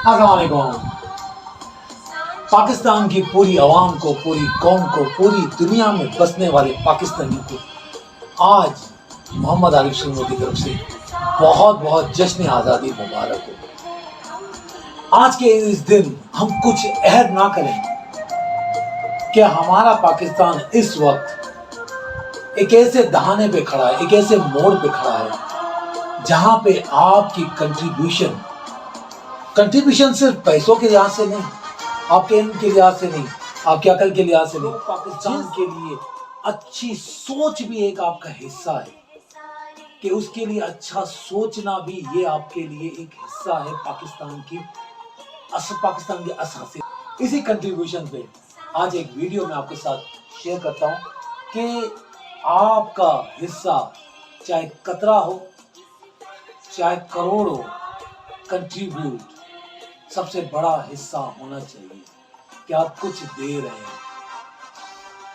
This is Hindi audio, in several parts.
अस्सलामुअलैकुम। पाकिस्तान की पूरी आवाम को, पूरी कौम को, पूरी दुनिया में बसने वाले पाकिस्तानियों को आज मोहम्मद आरिफ शरीफ की तरफ से बहुत बहुत जश्न आज़ादी मुबारक हो। आज के इस दिन हम कुछ अहद ना करें कि हमारा पाकिस्तान इस वक्त एक ऐसे दहाने पे खड़ा है, एक ऐसे मोड़ पे खड़ा है जहां पे आपकी कंट्रीब्यूशन सिर्फ पैसों के लिहाज से नहीं, आपके इल्म के लिहाज से नहीं, आपके अकल के लिहाज से नहीं, पाकिस्तान के लिए अच्छी सोच भी एक आपका हिस्सा है कि उसके लिए अच्छा सोचना भी ये आपके लिए एक हिस्सा है पाकिस्तान के असासे। इसी कंट्रीब्यूशन पे आज एक वीडियो में आपके साथ शेयर करता हूँ कि आपका हिस्सा चाहे कतरा हो चाहे करोड़ हो, कंट्रीब्यूट सबसे बड़ा हिस्सा होना चाहिए कि आप कुछ दे रहे हैं।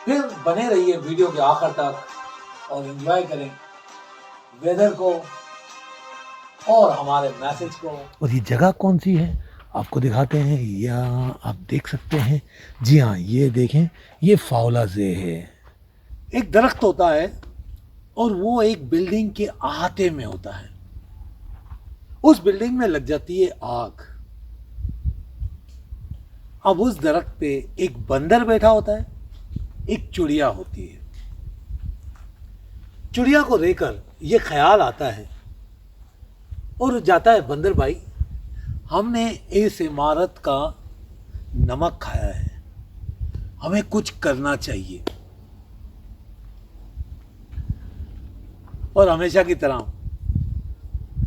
फिर बने रहिए वीडियो के आखिर तक और एंजॉय करें वेदर को और हमारे मैसेज को। और ये जगह कौन सी है आपको दिखाते हैं, या आप देख सकते हैं। जी हाँ, ये देखें, ये फावला जे है। एक दरख्त होता है और वो एक बिल्डिंग के अहाते में होता है। उस बिल्डिंग में लग जाती है आग। अब उस दरख्त पे एक बंदर बैठा होता है, एक चिड़िया होती है। चिड़िया को देखकर ये ख्याल आता है और जाता है, बंदर भाई, हमने इस इमारत का नमक खाया है, हमें कुछ करना चाहिए। और हमेशा की तरह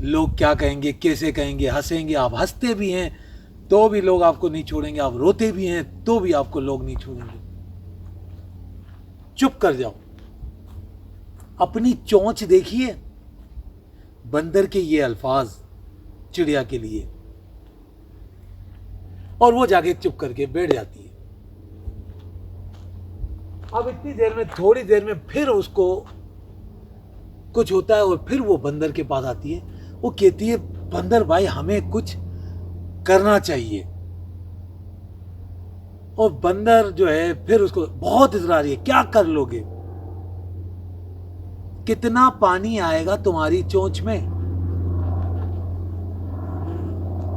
लोग क्या कहेंगे, कैसे कहेंगे, हंसेंगे। आप हंसते भी हैं तो भी लोग आपको नहीं छोड़ेंगे, आप रोते भी हैं तो भी आपको लोग नहीं छोड़ेंगे। चुप कर जाओ, अपनी चोंच देखिए। बंदर के ये अल्फाज चिड़िया के लिए, और वो जाके चुप करके बैठ जाती है। अब इतनी देर में, थोड़ी देर में फिर उसको कुछ होता है और फिर वो बंदर के पास आती है। वो कहती है, बंदर भाई, हमें कुछ करना चाहिए। और बंदर जो है फिर उसको बहुत इजरार है, क्या कर लोगे, कितना पानी आएगा तुम्हारी चोंच में।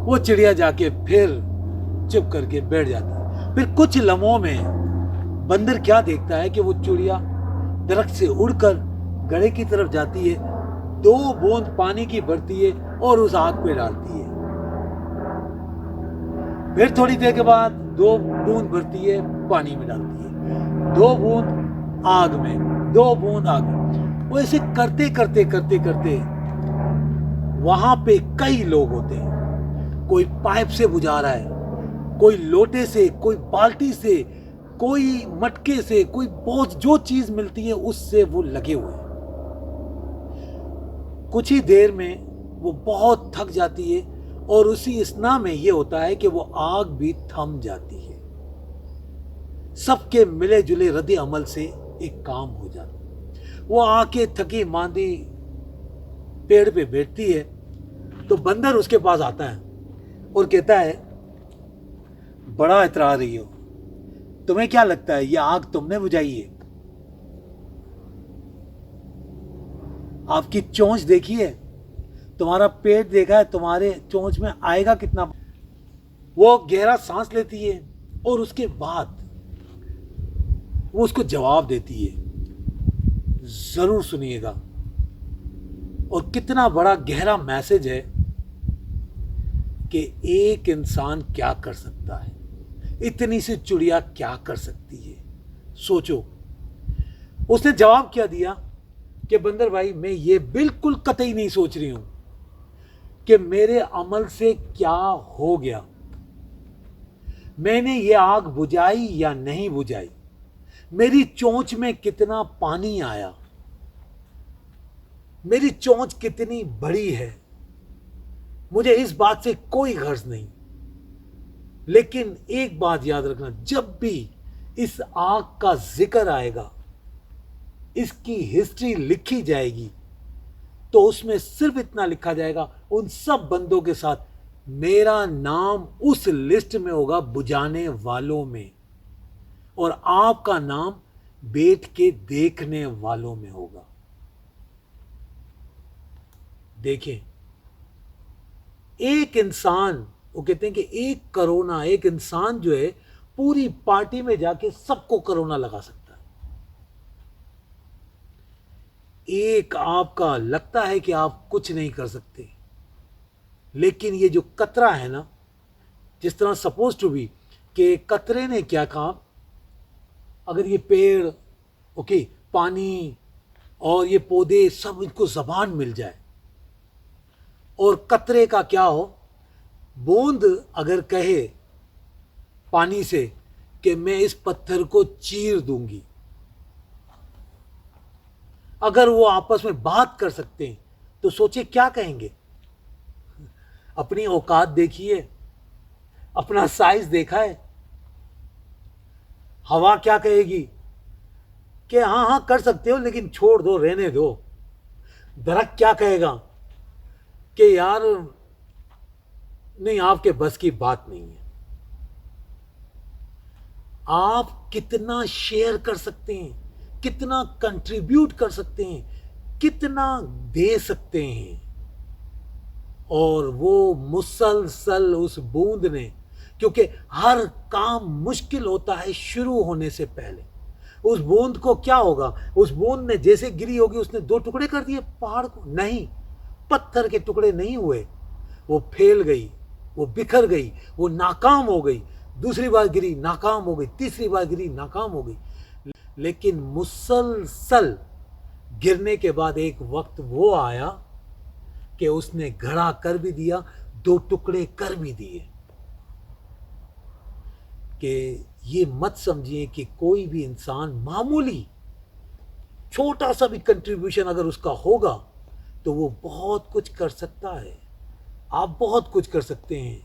वो चिड़िया जाके फिर चुप करके बैठ जाती है। फिर कुछ लम्हों में बंदर क्या देखता है कि वो चिड़िया दरख्त से उड़कर गड़े की तरफ जाती है, 2 बूंद पानी की भरती है और उस आग पे डालती है। फिर थोड़ी देर के बाद 2 बूंद भरती है, पानी में डालती है, 2 बूंद आग में, 2 बूंद आग में। वो ऐसे करते करते करते करते वहां पे कई लोग होते हैं। कोई पाइप से बुझा रहा है, कोई लोटे से, कोई बाल्टी से, कोई मटके से, कोई बहुत जो चीज मिलती है उससे वो लगे हुए हैं। कुछ ही देर में वो बहुत थक जाती है और उसी स्ना में ये होता है कि वो आग भी थम जाती है। सबके मिले जुले रद्द अमल से एक काम हो जाता है। वो आके थकी मांदी पेड़ पे बैठती है तो बंदर उसके पास आता है और कहता है, बड़ा इतरा रही हो, तुम्हें क्या लगता है ये आग तुमने बुझाई है? आपकी चोंच देखी है, तुम्हारा पेट देखा है, तुम्हारे चोंच में आएगा कितना? वो गहरा सांस लेती है और उसके बाद वो उसको जवाब देती है, जरूर सुनिएगा। और कितना बड़ा गहरा मैसेज है कि एक इंसान क्या कर सकता है, इतनी सी चिड़िया क्या कर सकती है। सोचो, उसने जवाब क्या दिया कि बंदर भाई, मैं ये बिल्कुल कतई नहीं सोच रही हूं कि मेरे अमल से क्या हो गया, मैंने ये आग बुझाई या नहीं बुझाई, मेरी चोंच में कितना पानी आया, मेरी चोंच कितनी बड़ी है, मुझे इस बात से कोई गर्ज नहीं। लेकिन एक बात याद रखना, जब भी इस आग का जिक्र आएगा, इसकी हिस्ट्री लिखी जाएगी, तो उसमें सिर्फ इतना लिखा जाएगा, उन सब बंदों के साथ मेरा नाम उस लिस्ट में होगा बुझाने वालों में, और आपका नाम बैठ के देखने वालों में होगा। देखें, एक इंसान, वो कहते हैं कि एक कोरोना, एक इंसान जो है पूरी पार्टी में जाके सबको कोरोना लगा सकता है। एक आपका लगता है कि आप कुछ नहीं कर सकते, लेकिन ये जो कतरा है ना, जिस तरह सपोज टू बी कि कतरे ने क्या काम, अगर ये पेड़, ओके, पानी और ये पौधे सब, इनको जबान मिल जाए, और कतरे का क्या हो, बूंद अगर कहे पानी से कि मैं इस पत्थर को चीर दूंगी, अगर वो आपस में बात कर सकते हैं तो सोचिए क्या कहेंगे। अपनी औकात देखिए, अपना साइज देखा है। हवा क्या कहेगी कि हाँ हाँ कर सकते हो लेकिन छोड़ दो, रहने दो। दरख्त क्या कहेगा कि यार नहीं, आपके बस की बात नहीं है। आप कितना शेयर कर सकते हैं, कितना कंट्रीब्यूट कर सकते हैं, कितना दे सकते हैं। और वो मुसलसल उस बूंद ने, क्योंकि हर काम मुश्किल होता है शुरू होने से पहले। उस बूंद को क्या होगा, उस बूंद ने जैसे गिरी होगी, उसने दो टुकड़े कर दिए पहाड़ को? नहीं, पत्थर के टुकड़े नहीं हुए। वो फैल गई, वो बिखर गई, वो नाकाम हो गई। दूसरी बार गिरी, नाकाम हो गई। तीसरी बार गिरी, नाकाम हो गई। लेकिन मुसलसल गिरने के बाद एक वक्त वो आया कि उसने घड़ा कर भी दिया, दो टुकड़े कर भी दिए। कि ये मत समझिए कि कोई भी इंसान मामूली छोटा सा भी कंट्रीब्यूशन अगर उसका होगा तो वो बहुत कुछ कर सकता है। आप बहुत कुछ कर सकते हैं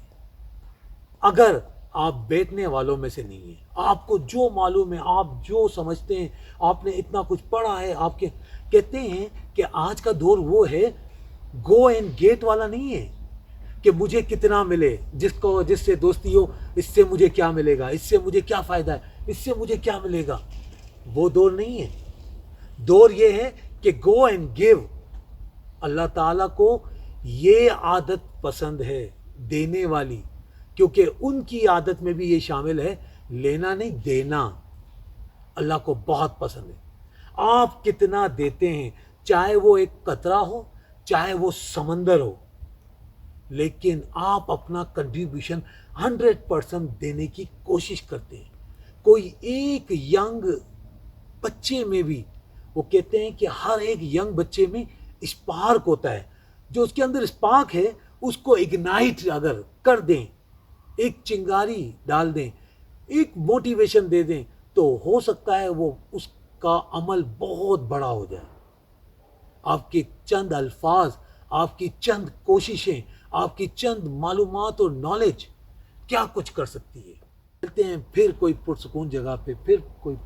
अगर आप बैठने वालों में से नहीं है। आपको जो मालूम है, आप जो समझते हैं, आपने इतना कुछ पढ़ा है, आपके कहते हैं कि आज का दौर वो है, गो एंड गेट वाला नहीं है कि मुझे कितना मिले, जिससे दोस्ती हो, इससे मुझे क्या मिलेगा, इससे मुझे क्या फ़ायदा है, इससे मुझे क्या मिलेगा। वो दौर नहीं है। दौर ये है कि गो एंड गिव। अल्लाह ताला को ये आदत पसंद है, देने वाली, क्योंकि उनकी आदत में भी ये शामिल है, लेना नहीं देना। अल्लाह को बहुत पसंद है। आप कितना देते हैं, चाहे वो एक कतरा हो, चाहे वो समंदर हो, लेकिन आप अपना कंट्रीब्यूशन 100% देने की कोशिश करते हैं। कोई एक यंग बच्चे में भी, वो कहते हैं कि हर एक यंग बच्चे में स्पार्क होता है, जो उसके अंदर स्पार्क है उसको इग्नाइट अगर कर दें, एक चिंगारी डाल दें, एक मोटिवेशन दे दें, तो हो सकता है वो उसका अमल बहुत बड़ा हो जाए। आपके चंद अल्फाज, आपकी चंद कोशिशें, आपकी चंद मालूमात और नॉलेज क्या कुछ कर सकती है। मिलते हैं फिर कोई पुरसुकून जगह पे, फिर कोई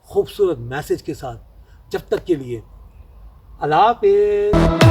खूबसूरत मैसेज के साथ। जब तक के लिए अल्लाह हाफ़िज़।